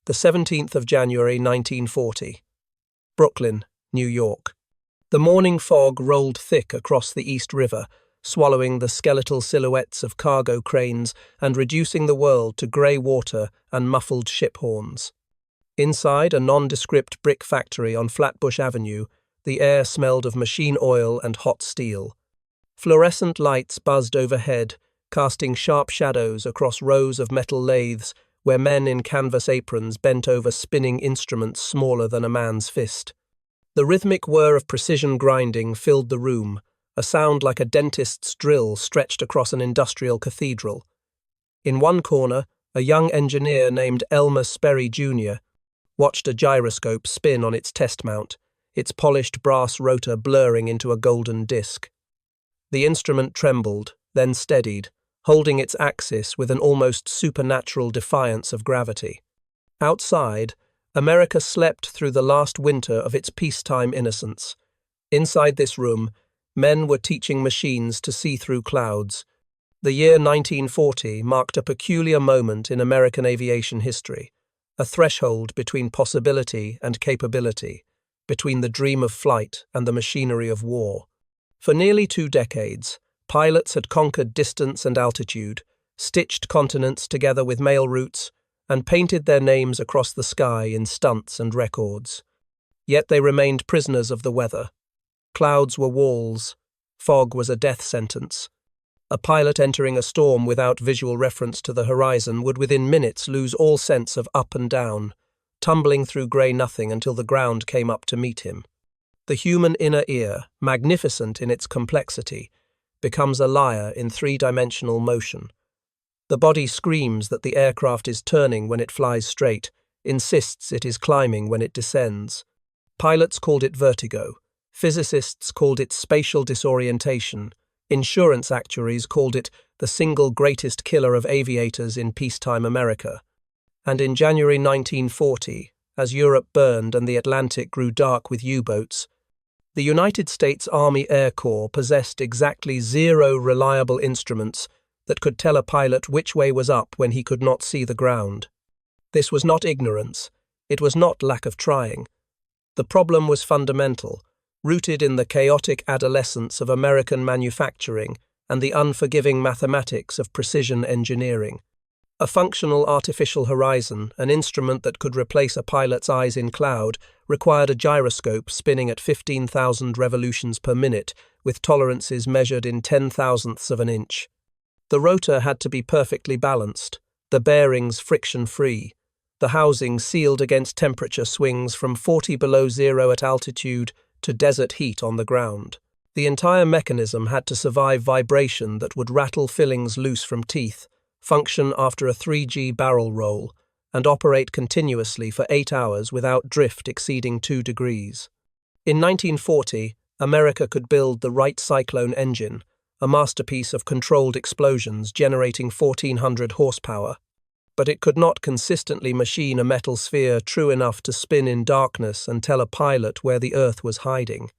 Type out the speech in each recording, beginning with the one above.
the 17th of January 1940. Brooklyn, New York. The morning fog rolled thick across the East River, swallowing the skeletal silhouettes of cargo cranes and reducing the world to grey water and muffled ship horns. Inside a nondescript brick factory on Flatbush Avenue, the air smelled of machine oil and hot steel. Fluorescent lights buzzed overhead, casting sharp shadows across rows of metal lathes where men in canvas aprons bent over spinning instruments smaller than a man's fist. The rhythmic whir of precision grinding filled the room, a sound like a dentist's drill stretched across an industrial cathedral. In one corner, a young engineer named Elmer Sperry Jr. watched a gyroscope spin on its test mount, its polished brass rotor blurring into a golden disc. The instrument trembled, then steadied, holding its axis with an almost supernatural defiance of gravity. Outside, America slept through the last winter of its peacetime innocence. Inside this room, men were teaching machines to see through clouds. The year 1940 marked a peculiar moment in American aviation history, a threshold between possibility and capability, between the dream of flight and the machinery of war. For nearly 2 decades, pilots had conquered distance and altitude, stitched continents together with mail routes, and painted their names across the sky in stunts and records. Yet they remained prisoners of the weather. Clouds were walls. Fog was a death sentence. A pilot entering a storm without visual reference to the horizon would within minutes lose all sense of up and down, tumbling through grey nothing until the ground came up to meet him. The human inner ear, magnificent in its complexity, becomes a liar in 3-dimensional motion. The body screams that the aircraft is turning when it flies straight, insists it is climbing when it descends. Pilots called it vertigo. Physicists called it spatial disorientation. Insurance actuaries called it the single greatest killer of aviators in peacetime America. And in January 1940, as Europe burned and the Atlantic grew dark with U-boats, the United States Army Air Corps possessed exactly 0 reliable instruments that could tell a pilot which way was up when he could not see the ground. This was not ignorance. It was not lack of trying. The problem was fundamental, rooted in the chaotic adolescence of American manufacturing and the unforgiving mathematics of precision engineering. A functional artificial horizon, an instrument that could replace a pilot's eyes in cloud, required a gyroscope spinning at 15,000 revolutions per minute, with tolerances measured in 10,000ths of an inch. The rotor had to be perfectly balanced, the bearings friction-free, the housing sealed against temperature swings from 40 below zero at altitude to desert heat on the ground. The entire mechanism had to survive vibration that would rattle fillings loose from teeth, function after a 3G barrel roll, and operate continuously for 8 hours without drift exceeding 2 degrees. In 1940, America could build the Wright Cyclone engine, a masterpiece of controlled explosions generating 1,400 horsepower. But it could not consistently machine a metal sphere true enough to spin in darkness and tell a pilot where the Earth was hiding.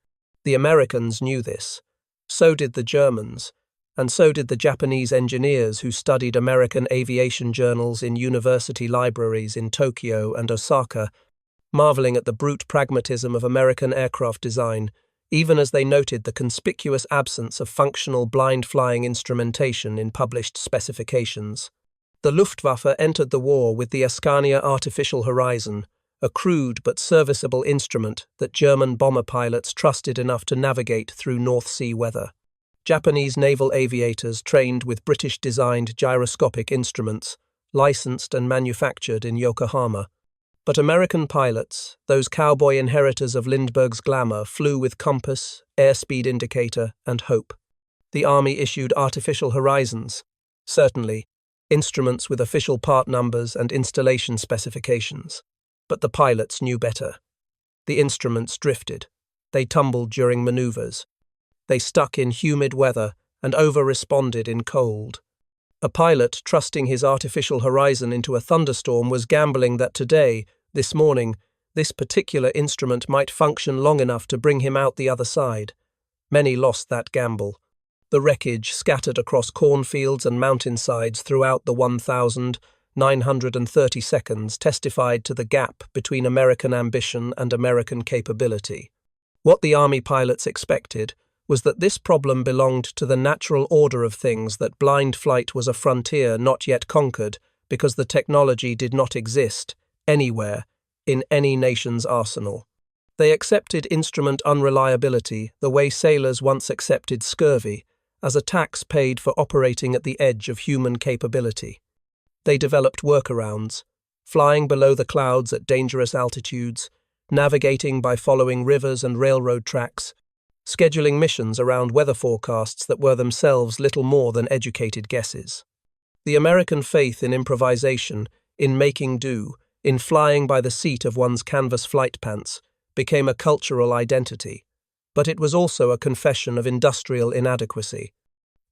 The Americans knew this. So did the Germans. And so did the Japanese engineers who studied American aviation journals in university libraries in Tokyo and Osaka, marveling at the brute pragmatism of American aircraft design, even as they noted the conspicuous absence of functional blind flying instrumentation in published specifications. The Luftwaffe entered the war with the Ascania Artificial Horizon, a crude but serviceable instrument that German bomber pilots trusted enough to navigate through North Sea weather. Japanese naval aviators trained with British-designed gyroscopic instruments, licensed and manufactured in Yokohama. But American pilots, those cowboy inheritors of Lindbergh's glamour, flew with compass, airspeed indicator, and hope. The Army issued artificial horizons, certainly, instruments with official part numbers and installation specifications. But the pilots knew better. The instruments drifted. They tumbled during maneuvers. They stuck in humid weather and over-responded in cold. A pilot trusting his artificial horizon into a thunderstorm was gambling that today, this morning, this particular instrument might function long enough to bring him out the other side. Many lost that gamble. The wreckage scattered across cornfields and mountainsides throughout the 1,000, 930 seconds, testified to the gap between American ambition and American capability. What the Army pilots expected was that this problem belonged to the natural order of things, that blind flight was a frontier not yet conquered because the technology did not exist anywhere in any nation's arsenal. They accepted instrument unreliability the way sailors once accepted scurvy, as a tax paid for operating at the edge of human capability. They developed workarounds, flying below the clouds at dangerous altitudes, navigating by following rivers and railroad tracks, scheduling missions around weather forecasts that were themselves little more than educated guesses. The American faith in improvisation, in making do, in flying by the seat of one's canvas flight pants, became a cultural identity, but it was also a confession of industrial inadequacy.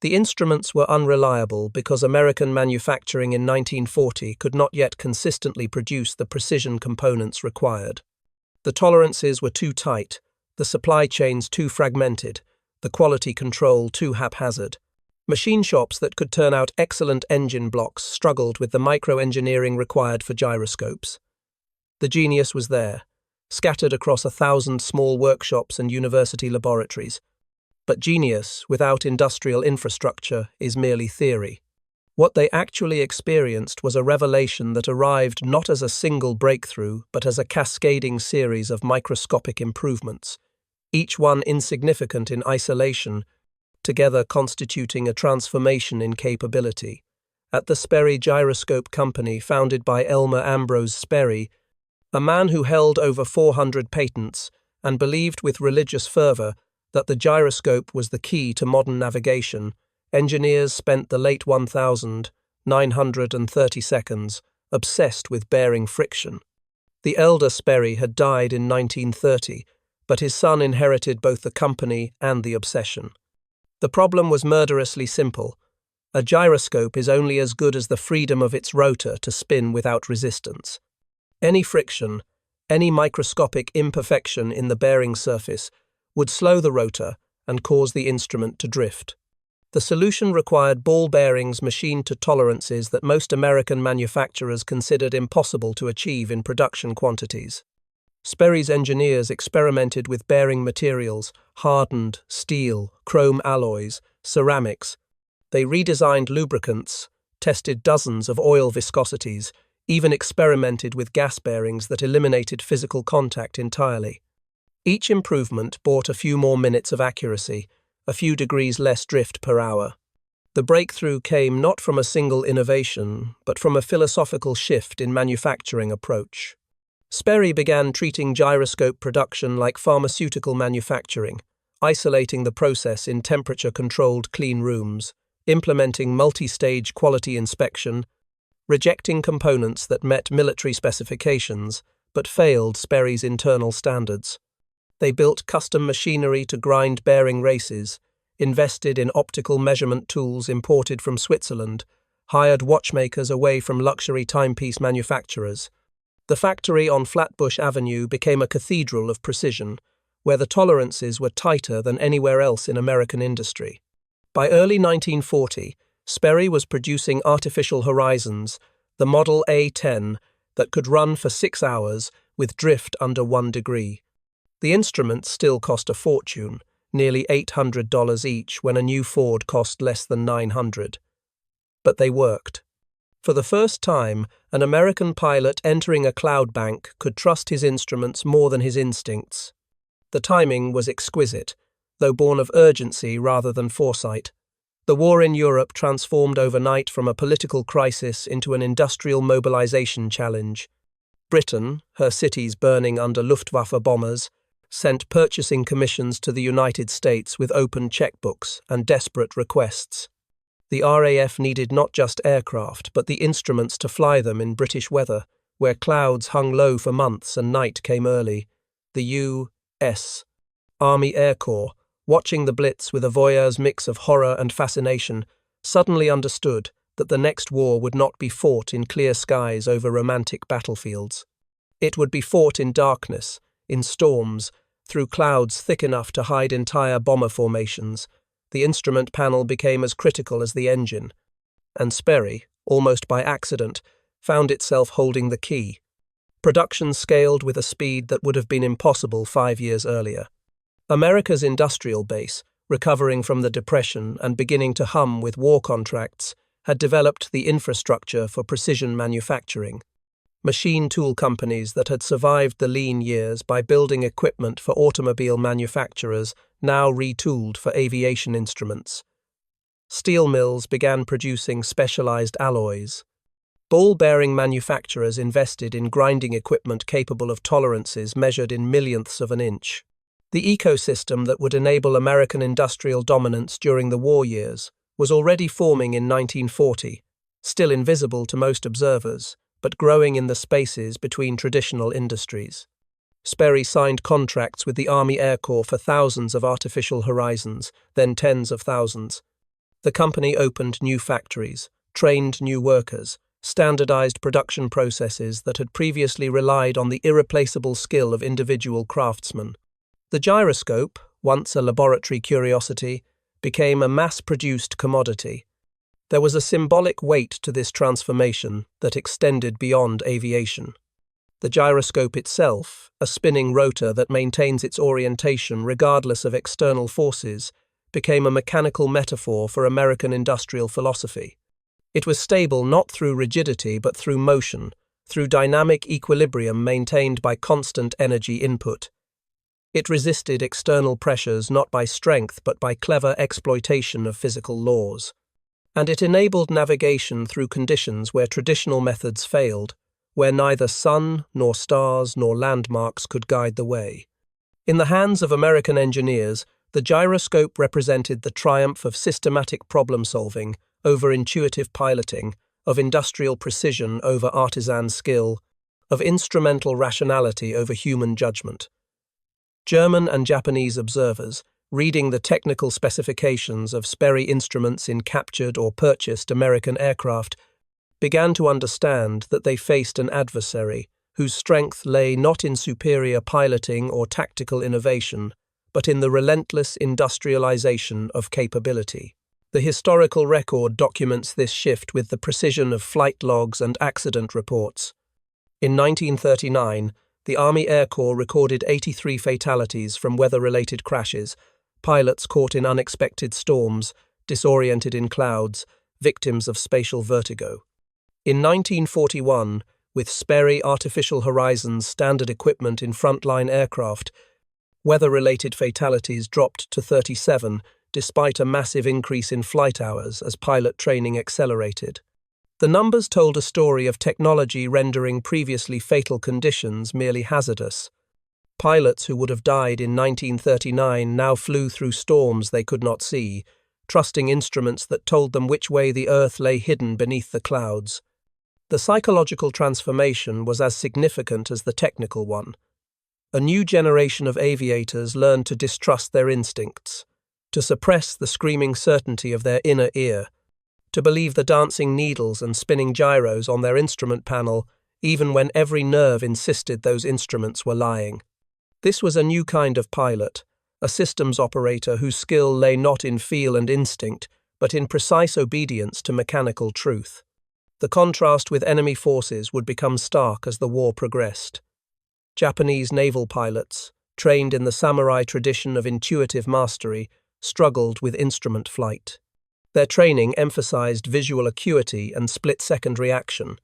The instruments were unreliable because American manufacturing in 1940 could not yet consistently produce the precision components required. The tolerances were too tight, the supply chains too fragmented, the quality control too haphazard. Machine shops that could turn out excellent engine blocks struggled with the micro-engineering required for gyroscopes. The genius was there, scattered across 1,000 small workshops and university laboratories. But genius without industrial infrastructure is merely theory. What they actually experienced was a revelation that arrived not as a single breakthrough, but as a cascading series of microscopic improvements, each one insignificant in isolation, together constituting a transformation in capability. At the Sperry Gyroscope Company, founded by Elmer Ambrose Sperry, a man who held over 400 patents and believed with religious fervor that the gyroscope was the key to modern navigation, engineers spent the late 1,930 seconds obsessed with bearing friction. The elder Sperry had died in 1930, but his son inherited both the company and the obsession. The problem was murderously simple. A gyroscope is only as good as the freedom of its rotor to spin without resistance. Any friction, any microscopic imperfection in the bearing surface would slow the rotor and cause the instrument to drift. The solution required ball bearings machined to tolerances that most American manufacturers considered impossible to achieve in production quantities. Sperry's engineers experimented with bearing materials, hardened steel, chrome alloys, ceramics. They redesigned lubricants, tested dozens of oil viscosities, even experimented with gas bearings that eliminated physical contact entirely. Each improvement brought a few more minutes of accuracy, a few degrees less drift per hour. The breakthrough came not from a single innovation, but from a philosophical shift in manufacturing approach. Sperry began treating gyroscope production like pharmaceutical manufacturing, isolating the process in temperature-controlled clean rooms, implementing multi-stage quality inspection, rejecting components that met military specifications but failed Sperry's internal standards. They built custom machinery to grind bearing races, invested in optical measurement tools imported from Switzerland, hired watchmakers away from luxury timepiece manufacturers. The factory on Flatbush Avenue became a cathedral of precision, where the tolerances were tighter than anywhere else in American industry. By early 1940, Sperry was producing artificial horizons, the Model A10, that could run for 6 hours with drift under 1 degree. The instruments still cost a fortune, nearly $800 each when a new Ford cost less than $900. But they worked. For the first time, an American pilot entering a cloud bank could trust his instruments more than his instincts. The timing was exquisite, though born of urgency rather than foresight. The war in Europe transformed overnight from a political crisis into an industrial mobilization challenge. Britain, her cities burning under Luftwaffe bombers, sent purchasing commissions to the United States with open checkbooks and desperate requests. The RAF needed not just aircraft, but the instruments to fly them in British weather, where clouds hung low for months and night came early. The U.S. Army Air Corps, watching the Blitz with a voyeur's mix of horror and fascination, suddenly understood that the next war would not be fought in clear skies over romantic battlefields. It would be fought in darkness, in storms, through clouds thick enough to hide entire bomber formations. The instrument panel became as critical as the engine, and Sperry, almost by accident, found itself holding the key. Production scaled with a speed that would have been impossible 5 years earlier. America's industrial base, recovering from the Depression and beginning to hum with war contracts, had developed the infrastructure for precision manufacturing. Machine tool companies that had survived the lean years by building equipment for automobile manufacturers now retooled for aviation instruments. Steel mills began producing specialized alloys. Ball-bearing manufacturers invested in grinding equipment capable of tolerances measured in millionths of an inch. The ecosystem that would enable American industrial dominance during the war years was already forming in 1940, still invisible to most observers, but growing in the spaces between traditional industries. Sperry signed contracts with the Army Air Corps for thousands of artificial horizons, then tens of thousands. The company opened new factories, trained new workers, standardized production processes that had previously relied on the irreplaceable skill of individual craftsmen. The gyroscope, once a laboratory curiosity, became a mass-produced commodity. There was a symbolic weight to this transformation that extended beyond aviation. The gyroscope itself, a spinning rotor that maintains its orientation regardless of external forces, became a mechanical metaphor for American industrial philosophy. It was stable not through rigidity but through motion, through dynamic equilibrium maintained by constant energy input. It resisted external pressures not by strength but by clever exploitation of physical laws. And it enabled navigation through conditions where traditional methods failed, where neither sun, nor stars, nor landmarks could guide the way. In the hands of American engineers, the gyroscope represented the triumph of systematic problem-solving over intuitive piloting, of industrial precision over artisan skill, of instrumental rationality over human judgment. German and Japanese observers, reading the technical specifications of Sperry instruments in captured or purchased American aircraft, began to understand that they faced an adversary whose strength lay not in superior piloting or tactical innovation, but in the relentless industrialization of capability. The historical record documents this shift with the precision of flight logs and accident reports. In 1939, the Army Air Corps recorded 83 fatalities from weather-related crashes, pilots caught in unexpected storms, disoriented in clouds, victims of spatial vertigo. In 1941, with Sperry Artificial Horizons standard equipment in frontline aircraft, weather-related fatalities dropped to 37, despite a massive increase in flight hours as pilot training accelerated. The numbers told a story of technology rendering previously fatal conditions merely hazardous. Pilots who would have died in 1939 now flew through storms they could not see, trusting instruments that told them which way the Earth lay hidden beneath the clouds. The psychological transformation was as significant as the technical one. A new generation of aviators learned to distrust their instincts, to suppress the screaming certainty of their inner ear, to believe the dancing needles and spinning gyros on their instrument panel, even when every nerve insisted those instruments were lying. This was a new kind of pilot, a systems operator whose skill lay not in feel and instinct, but in precise obedience to mechanical truth. The contrast with enemy forces would become stark as the war progressed. Japanese naval pilots, trained in the samurai tradition of intuitive mastery, struggled with instrument flight. Their training emphasized visual acuity and split-second reaction,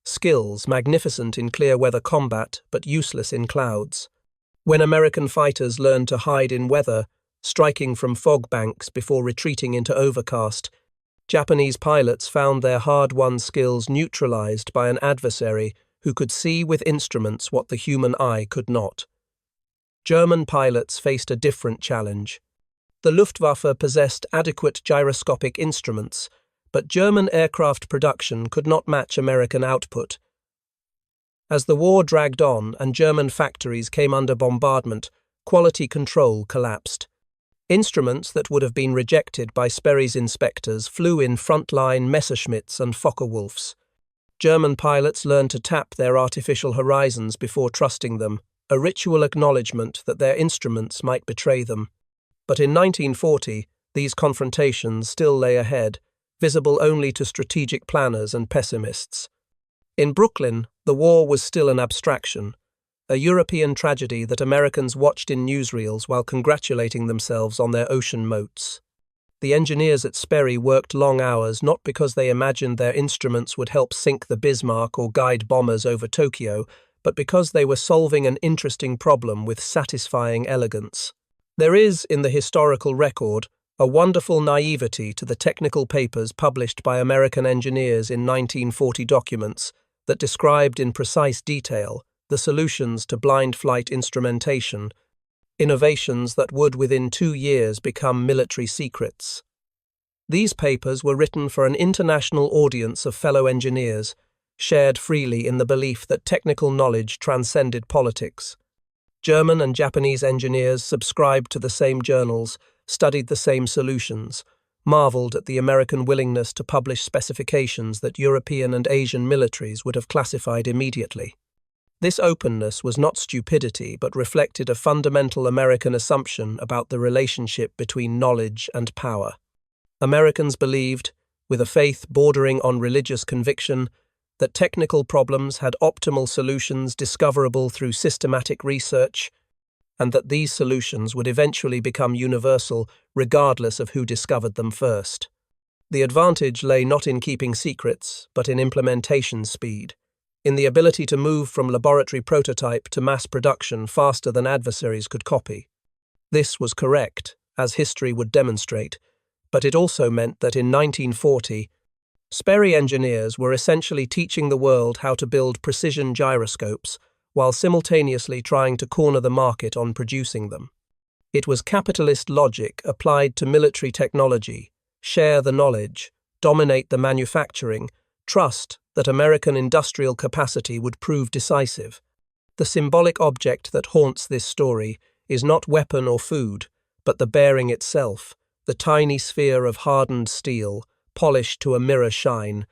skills magnificent in clear weather combat but useless in clouds. When American fighters learned to hide in weather, striking from fog banks before retreating into overcast, Japanese pilots found their hard-won skills neutralized by an adversary who could see with instruments what the human eye could not. German pilots faced a different challenge. The Luftwaffe possessed adequate gyroscopic instruments, but German aircraft production could not match American output. As the war dragged on and German factories came under bombardment, quality control collapsed. Instruments that would have been rejected by Sperry's inspectors flew in frontline Messerschmitts and Focke-Wulfs. German pilots learned to tap their artificial horizons before trusting them, a ritual acknowledgement that their instruments might betray them. But in 1940, these confrontations still lay ahead, visible only to strategic planners and pessimists. In Brooklyn, the war was still an abstraction, a European tragedy that Americans watched in newsreels while congratulating themselves on their ocean moats. The engineers at Sperry worked long hours not because they imagined their instruments would help sink the Bismarck or guide bombers over Tokyo, but because they were solving an interesting problem with satisfying elegance. There is, in the historical record, a wonderful naivety to the technical papers published by American engineers in 1940 documents that described in precise detail the solutions to blind flight instrumentation, innovations that would within 2 years become military secrets. These papers were written for an international audience of fellow engineers, shared freely in the belief that technical knowledge transcended politics. German and Japanese engineers subscribed to the same journals, studied the same solutions, marveled at the American willingness to publish specifications that European and Asian militaries would have classified immediately. This openness was not stupidity, but reflected a fundamental American assumption about the relationship between knowledge and power. Americans believed, with a faith bordering on religious conviction, that technical problems had optimal solutions discoverable through systematic research, and that these solutions would eventually become universal regardless of who discovered them first. The advantage lay not in keeping secrets, but in implementation speed, in the ability to move from laboratory prototype to mass production faster than adversaries could copy. This was correct, as history would demonstrate, but it also meant that in 1940, Sperry engineers were essentially teaching the world how to build precision gyroscopes while simultaneously trying to corner the market on producing them. It was capitalist logic applied to military technology: share the knowledge, dominate the manufacturing, trust that American industrial capacity would prove decisive. The symbolic object that haunts this story is not weapon or food, but the bearing itself, the tiny sphere of hardened steel, polished to a mirror shine,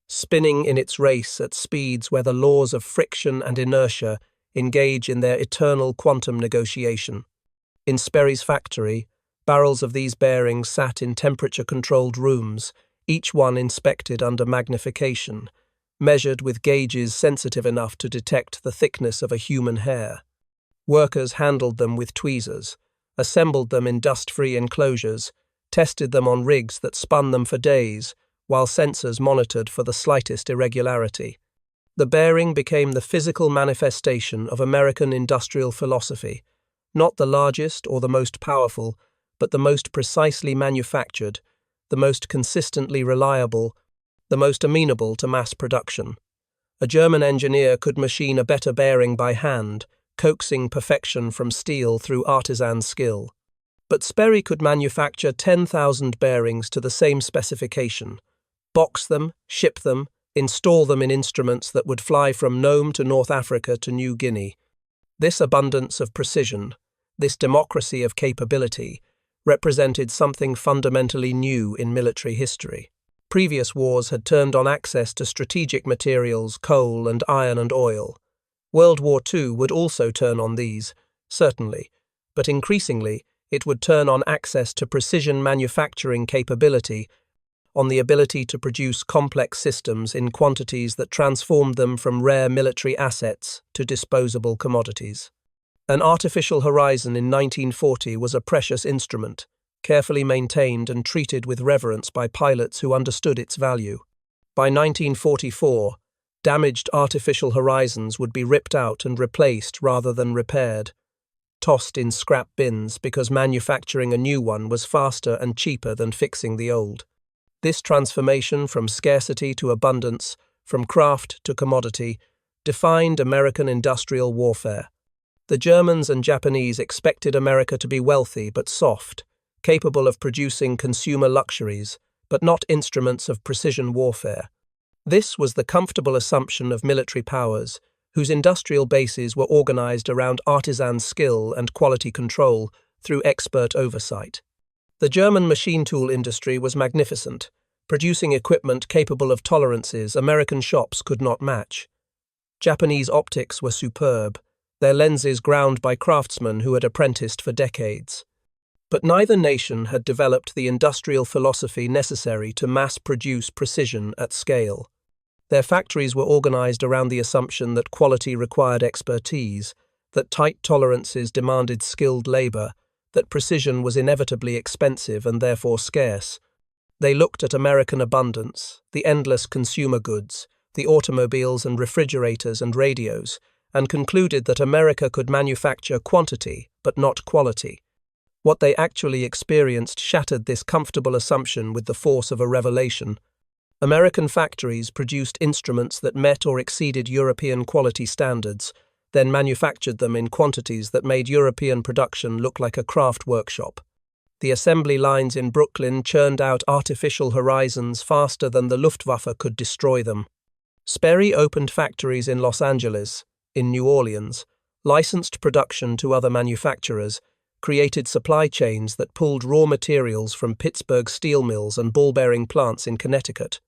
spinning in its race at speeds where the laws of friction and inertia engage in their eternal quantum negotiation. In Sperry's factory, barrels of these bearings sat in temperature-controlled rooms, each one inspected under magnification, measured with gauges sensitive enough to detect the thickness of a human hair. Workers handled them with tweezers, assembled them in dust-free enclosures, tested them on rigs that spun them for days, while sensors monitored for the slightest irregularity. The bearing became the physical manifestation of American industrial philosophy, not the largest or the most powerful, but the most precisely manufactured, the most consistently reliable, the most amenable to mass production. A German engineer could machine a better bearing by hand, coaxing perfection from steel through artisan skill. But Sperry could manufacture 10,000 bearings to the same specification, box them, ship them, install them in instruments that would fly from Nome to North Africa to New Guinea. This abundance of precision, this democracy of capability, represented something fundamentally new in military history. Previous wars had turned on access to strategic materials, coal and iron and oil. World War II would also turn on these, certainly, but increasingly it would turn on access to precision manufacturing capability, on the ability to produce complex systems in quantities that transformed them from rare military assets to disposable commodities. An artificial horizon in 1940 was a precious instrument, carefully maintained and treated with reverence by pilots who understood its value. By 1944, damaged artificial horizons would be ripped out and replaced rather than repaired, tossed in scrap bins because manufacturing a new one was faster and cheaper than fixing the old. This transformation from scarcity to abundance, from craft to commodity, defined American industrial warfare. The Germans and Japanese expected America to be wealthy but soft, capable of producing consumer luxuries, but not instruments of precision warfare. This was the comfortable assumption of military powers, whose industrial bases were organized around artisan skill and quality control through expert oversight. The German machine tool industry was magnificent, producing equipment capable of tolerances American shops could not match. Japanese optics were superb, their lenses ground by craftsmen who had apprenticed for decades. But neither nation had developed the industrial philosophy necessary to mass-produce precision at scale. Their factories were organized around the assumption that quality required expertise, that tight tolerances demanded skilled labor, that precision was inevitably expensive and therefore scarce. They looked at American abundance, the endless consumer goods, the automobiles and refrigerators and radios, and concluded that America could manufacture quantity, but not quality. What they actually experienced shattered this comfortable assumption with the force of a revelation. American factories produced instruments that met or exceeded European quality standards, then manufactured them in quantities that made European production look like a craft workshop. The assembly lines in Brooklyn churned out artificial horizons faster than the Luftwaffe could destroy them. Sperry opened factories in Los Angeles, in New Orleans, licensed production to other manufacturers, created supply chains that pulled raw materials from Pittsburgh steel mills and ball-bearing plants in Connecticut.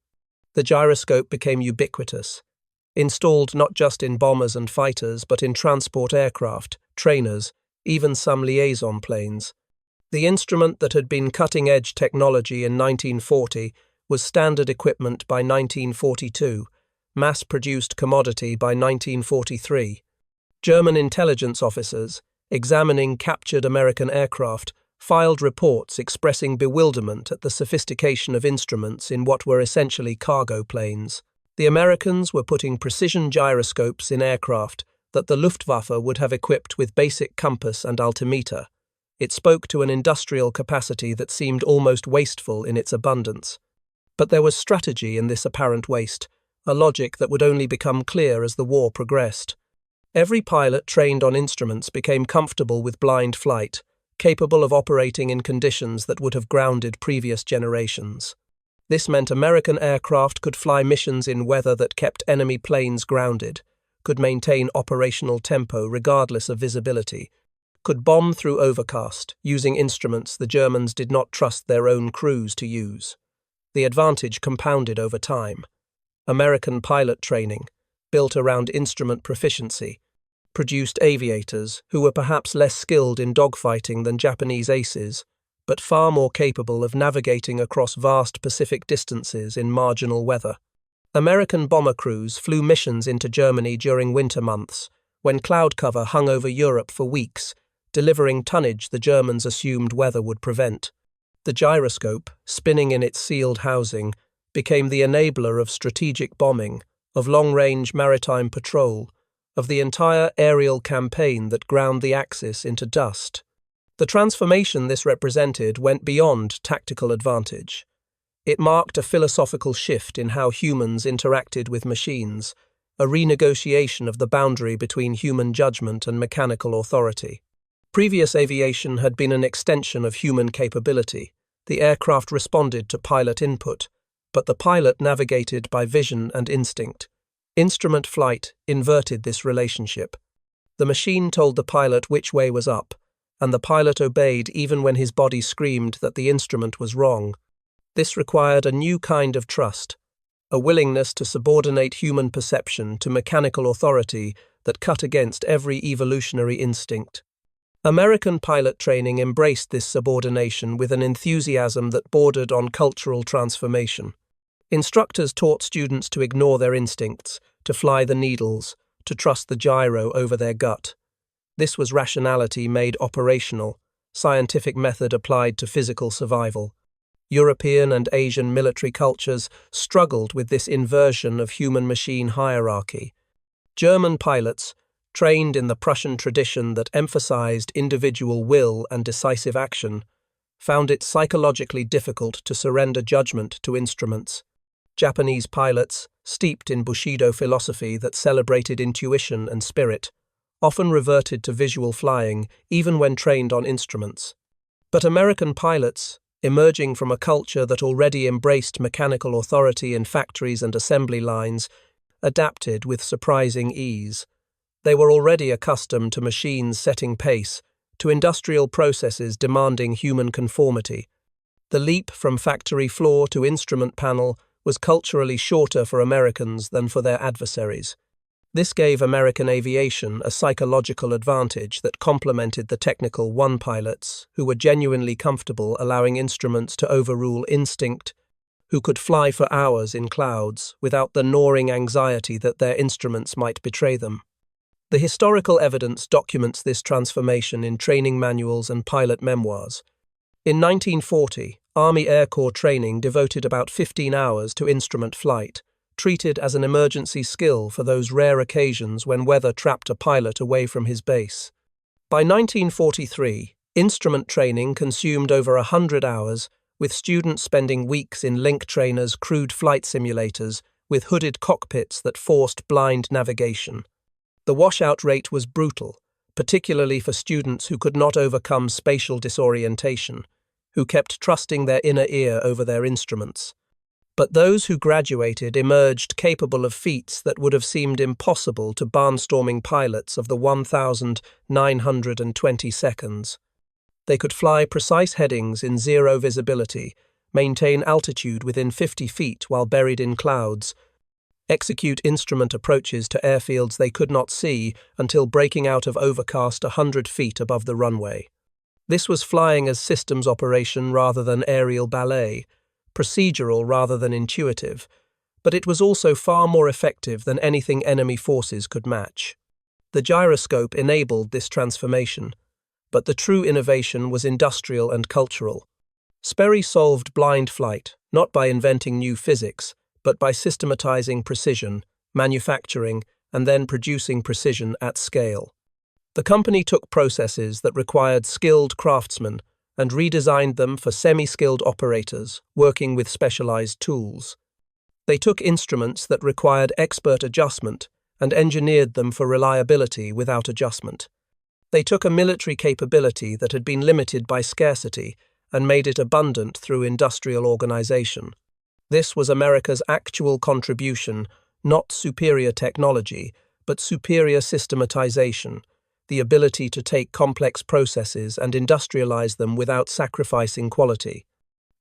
The gyroscope became ubiquitous, installed not just in bombers and fighters but in transport aircraft, trainers, even some liaison planes. The instrument that had been cutting-edge technology in 1940 was standard equipment by 1942, mass-produced commodity by 1943. German intelligence officers, examining captured American aircraft, filed reports expressing bewilderment at the sophistication of instruments in what were essentially cargo planes. The Americans were putting precision gyroscopes in aircraft that the Luftwaffe would have equipped with basic compass and altimeter. It spoke to an industrial capacity that seemed almost wasteful in its abundance. But there was strategy in this apparent waste, a logic that would only become clear as the war progressed. Every pilot trained on instruments became comfortable with blind flight, capable of operating in conditions that would have grounded previous generations. This meant American aircraft could fly missions in weather that kept enemy planes grounded, could maintain operational tempo regardless of visibility, could bomb through overcast, using instruments the Germans did not trust their own crews to use. The advantage compounded over time. American pilot training, built around instrument proficiency, produced aviators who were perhaps less skilled in dogfighting than Japanese aces, but far more capable of navigating across vast Pacific distances in marginal weather. American bomber crews flew missions into Germany during winter months, when cloud cover hung over Europe for weeks, delivering tonnage the Germans assumed weather would prevent. The gyroscope, spinning in its sealed housing, became the enabler of strategic bombing, of long-range maritime patrol, of the entire aerial campaign that ground the Axis into dust. The transformation this represented went beyond tactical advantage. It marked a philosophical shift in how humans interacted with machines, a renegotiation of the boundary between human judgment and mechanical authority. Previous aviation had been an extension of human capability. The aircraft responded to pilot input, but the pilot navigated by vision and instinct. Instrument flight inverted this relationship. The machine told the pilot which way was up, and the pilot obeyed even when his body screamed that the instrument was wrong. This required a new kind of trust, a willingness to subordinate human perception to mechanical authority that cut against every evolutionary instinct. American pilot training embraced this subordination with an enthusiasm that bordered on cultural transformation. Instructors taught students to ignore their instincts, to fly the needles, to trust the gyro over their gut. This was rationality made operational, scientific method applied to physical survival. European and Asian military cultures struggled with this inversion of human-machine hierarchy. German pilots, trained in the Prussian tradition that emphasized individual will and decisive action, found it psychologically difficult to surrender judgment to instruments. Japanese pilots, steeped in Bushido philosophy that celebrated intuition and spirit, often reverted to visual flying even when trained on instruments. But American pilots, emerging from a culture that already embraced mechanical authority in factories and assembly lines, adapted with surprising ease. They were already accustomed to machines setting pace, to industrial processes demanding human conformity. The leap from factory floor to instrument panel was culturally shorter for Americans than for their adversaries. This gave American aviation a psychological advantage that complemented the technical pilots, who were genuinely comfortable allowing instruments to overrule instinct, who could fly for hours in clouds without the gnawing anxiety that their instruments might betray them. The historical evidence documents this transformation in training manuals and pilot memoirs. In 1940, Army Air Corps training devoted about 15 hours to instrument flight, treated as an emergency skill for those rare occasions when weather trapped a pilot away from his base. By 1943, instrument training consumed over 100 hours, with students spending weeks in link trainers' crude flight simulators with hooded cockpits that forced blind navigation. The washout rate was brutal, particularly for students who could not overcome spatial disorientation, who kept trusting their inner ear over their instruments. But those who graduated emerged capable of feats that would have seemed impossible to barnstorming pilots of the 1,920 seconds. They could fly precise headings in zero visibility, maintain altitude within 50 feet while buried in clouds, execute instrument approaches to airfields they could not see until breaking out of overcast 100 feet above the runway. This was flying as systems operation rather than aerial ballet, procedural rather than intuitive, but it was also far more effective than anything enemy forces could match. The gyroscope enabled this transformation, but the true innovation was industrial and cultural. Sperry solved blind flight, not by inventing new physics, but by systematizing precision, manufacturing, and then producing precision at scale. The company took processes that required skilled craftsmen and redesigned them for semi-skilled operators working with specialized tools. They took instruments that required expert adjustment and engineered them for reliability without adjustment. They took a military capability that had been limited by scarcity and made it abundant through industrial organization. This was America's actual contribution, not superior technology, but superior systematization, the ability to take complex processes and industrialize them without sacrificing quality.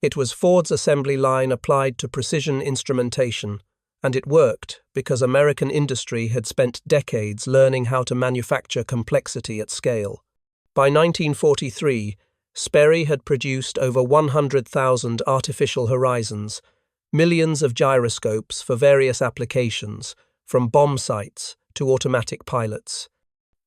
It was Ford's assembly line applied to precision instrumentation, and it worked because American industry had spent decades learning how to manufacture complexity at scale. By 1943, Sperry had produced over 100,000 artificial horizons, millions of gyroscopes for various applications, from bomb sights to automatic pilots.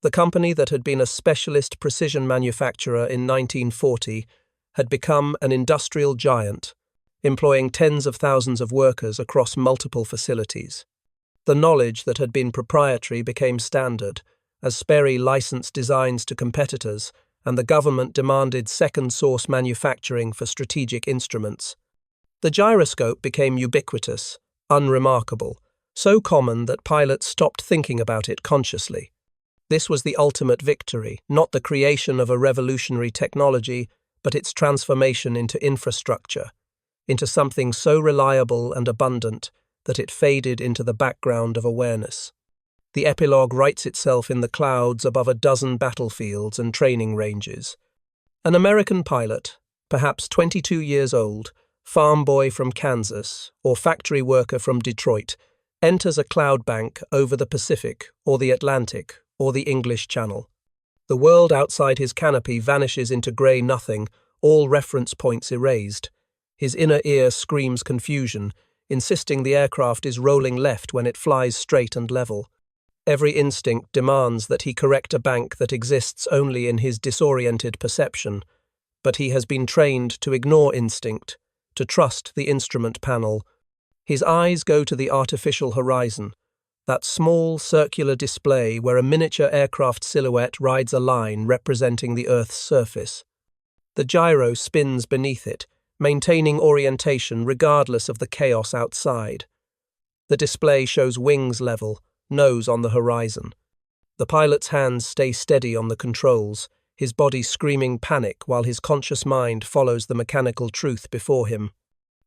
The company that had been a specialist precision manufacturer in 1940 had become an industrial giant, employing tens of thousands of workers across multiple facilities. The knowledge that had been proprietary became standard, as Sperry licensed designs to competitors, and the government demanded second-source manufacturing for strategic instruments. The gyroscope became ubiquitous, unremarkable, so common that pilots stopped thinking about it consciously. This was the ultimate victory, not the creation of a revolutionary technology, but its transformation into infrastructure, into something so reliable and abundant that it faded into the background of awareness. The epilogue writes itself in the clouds above a dozen battlefields and training ranges. An American pilot, perhaps 22 years old, farm boy from Kansas, or factory worker from Detroit, enters a cloud bank over the Pacific or the Atlantic or the English Channel. The world outside his canopy vanishes into grey nothing, all reference points erased. His inner ear screams confusion, insisting the aircraft is rolling left when it flies straight and level. Every instinct demands that he correct a bank that exists only in his disoriented perception, but he has been trained to ignore instinct, to trust the instrument panel. His eyes go to the artificial horizon, that small circular display where a miniature aircraft silhouette rides a line representing the Earth's surface. The gyro spins beneath it, maintaining orientation regardless of the chaos outside. The display shows wings level, nose on the horizon. The pilot's hands stay steady on the controls, his body screaming panic while his conscious mind follows the mechanical truth before him.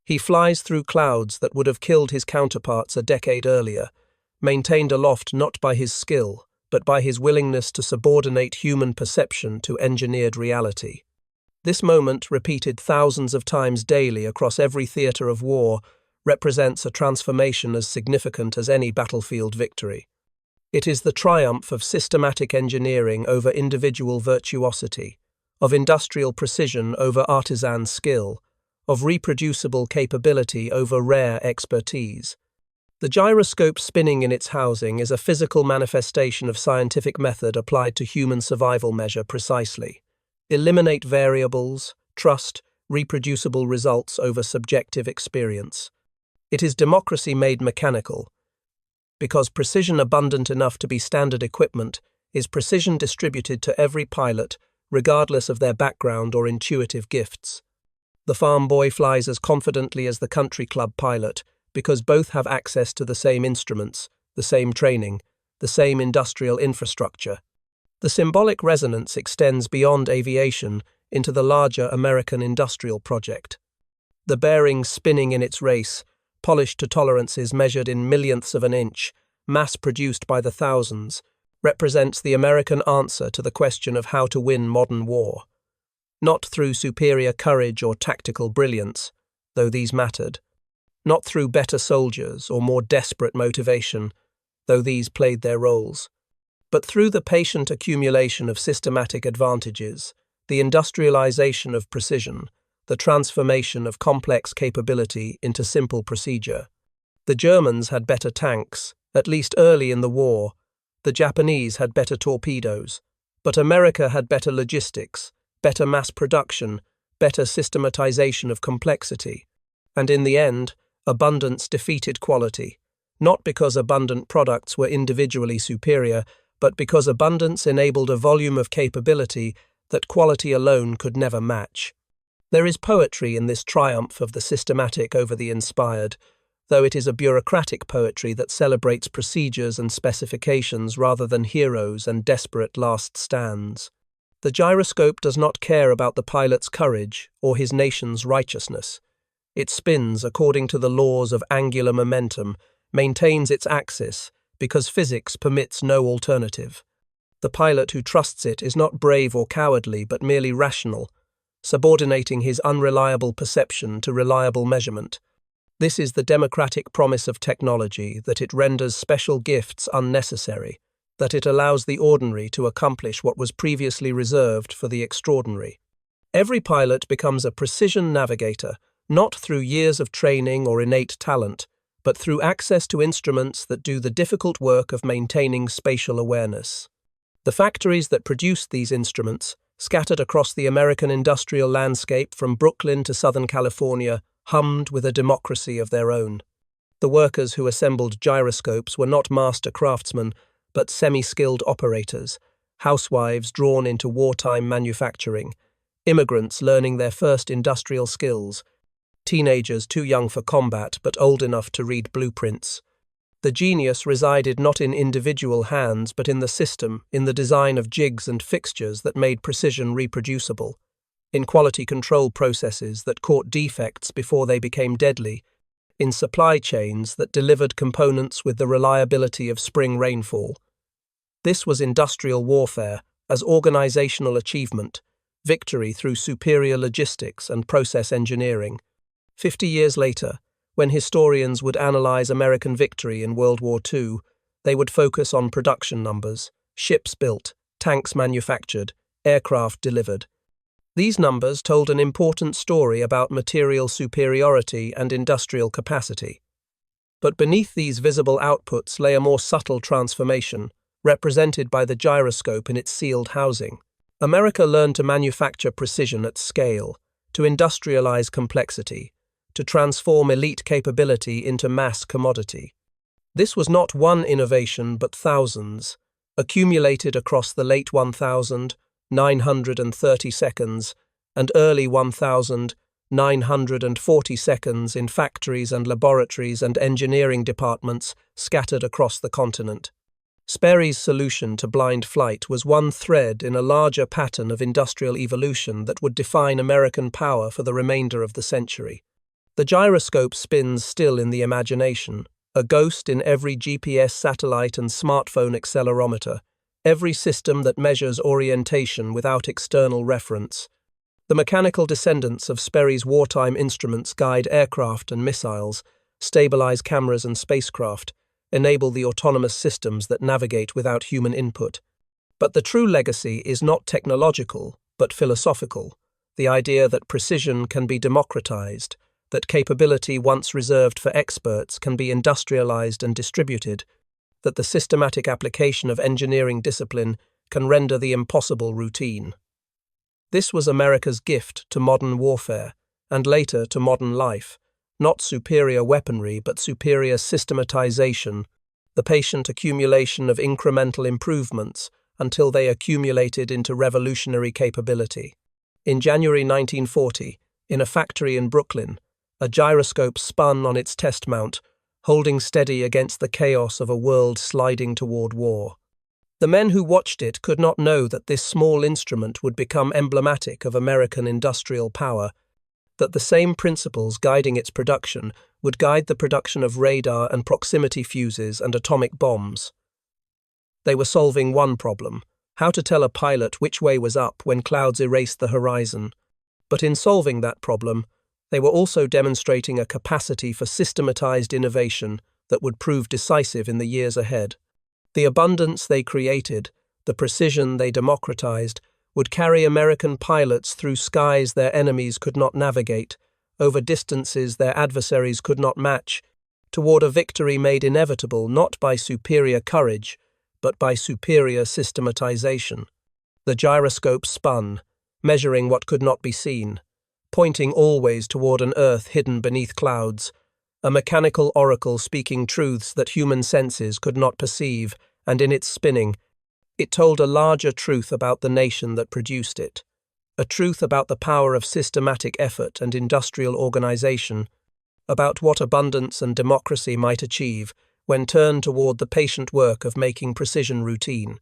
He flies through clouds that would have killed his counterparts a decade earlier, maintained aloft not by his skill, but by his willingness to subordinate human perception to engineered reality. This moment, repeated thousands of times daily across every theatre of war, represents a transformation as significant as any battlefield victory. It is the triumph of systematic engineering over individual virtuosity, of industrial precision over artisan skill, of reproducible capability over rare expertise. The gyroscope spinning in its housing is a physical manifestation of scientific method applied to human survival measure precisely. Eliminate variables, trust reproducible results over subjective experience. It is democracy made mechanical, because precision abundant enough to be standard equipment is precision distributed to every pilot, regardless of their background or intuitive gifts. The farm boy flies as confidently as the country club pilot, because both have access to the same instruments, the same training, the same industrial infrastructure. The symbolic resonance extends beyond aviation into the larger American industrial project. The bearing spinning in its race, polished to tolerances measured in millionths of an inch, mass-produced by the thousands, represents the American answer to the question of how to win modern war. Not through superior courage or tactical brilliance, though these mattered. Not through better soldiers or more desperate motivation, though these played their roles. But through the patient accumulation of systematic advantages, the industrialization of precision, the transformation of complex capability into simple procedure. The Germans had better tanks, at least early in the war. The Japanese had better torpedoes. But America had better logistics, better mass production, better systematization of complexity. And in the end, abundance defeated quality, not because abundant products were individually superior, but because abundance enabled a volume of capability that quality alone could never match. There is poetry in this triumph of the systematic over the inspired, though it is a bureaucratic poetry that celebrates procedures and specifications rather than heroes and desperate last stands. The gyroscope does not care about the pilot's courage or his nation's righteousness. It spins according to the laws of angular momentum, maintains its axis, because physics permits no alternative. The pilot who trusts it is not brave or cowardly, but merely rational, subordinating his unreliable perception to reliable measurement. This is the democratic promise of technology, that it renders special gifts unnecessary, that it allows the ordinary to accomplish what was previously reserved for the extraordinary. Every pilot becomes a precision navigator, not through years of training or innate talent, but through access to instruments that do the difficult work of maintaining spatial awareness. The factories that produced these instruments, scattered across the American industrial landscape from Brooklyn to Southern California, hummed with a democracy of their own. The workers who assembled gyroscopes were not master craftsmen, but semi-skilled operators, housewives drawn into wartime manufacturing, immigrants learning their first industrial skills, teenagers too young for combat but old enough to read blueprints. The genius resided not in individual hands but in the system, in the design of jigs and fixtures that made precision reproducible, in quality control processes that caught defects before they became deadly, in supply chains that delivered components with the reliability of spring rainfall. This was industrial warfare as organizational achievement, victory through superior logistics and process engineering. 50 years later, when historians would analyze American victory in World War II, they would focus on production numbers, ships built, tanks manufactured, aircraft delivered. These numbers told an important story about material superiority and industrial capacity. But beneath these visible outputs lay a more subtle transformation, represented by the gyroscope in its sealed housing. America learned to manufacture precision at scale, to industrialize complexity, to transform elite capability into mass commodity. This was not one innovation but thousands, accumulated across the late 1930 seconds and early 1940 seconds in factories and laboratories and engineering departments scattered across the continent. Sperry's solution to blind flight was one thread in a larger pattern of industrial evolution that would define American power for the remainder of the century. The gyroscope spins still in the imagination, a ghost in every GPS satellite and smartphone accelerometer, every system that measures orientation without external reference. The mechanical descendants of Sperry's wartime instruments guide aircraft and missiles, stabilize cameras and spacecraft, enable the autonomous systems that navigate without human input. But the true legacy is not technological, but philosophical. the idea that precision can be democratized, that capability once reserved for experts can be industrialized and distributed, that the systematic application of engineering discipline can render the impossible routine. This was America's gift to modern warfare, and later to modern life, not superior weaponry but superior systematization, the patient accumulation of incremental improvements until they accumulated into revolutionary capability. In January 1940, in a factory in Brooklyn, a gyroscope spun on its test mount, holding steady against the chaos of a world sliding toward war. The men who watched it could not know that this small instrument would become emblematic of American industrial power, that the same principles guiding its production would guide the production of radar and proximity fuses and atomic bombs. They were solving one problem: how to tell a pilot which way was up when clouds erased the horizon. But in solving that problem, they were also demonstrating a capacity for systematized innovation that would prove decisive in the years ahead. The abundance they created, the precision they democratized, would carry American pilots through skies their enemies could not navigate, over distances their adversaries could not match, toward a victory made inevitable not by superior courage, but by superior systematization. The gyroscope spun, measuring what could not be seen, pointing always toward an earth hidden beneath clouds, a mechanical oracle speaking truths that human senses could not perceive, and in its spinning, it told a larger truth about the nation that produced it, a truth about the power of systematic effort and industrial organization, about what abundance and democracy might achieve when turned toward the patient work of making precision routine.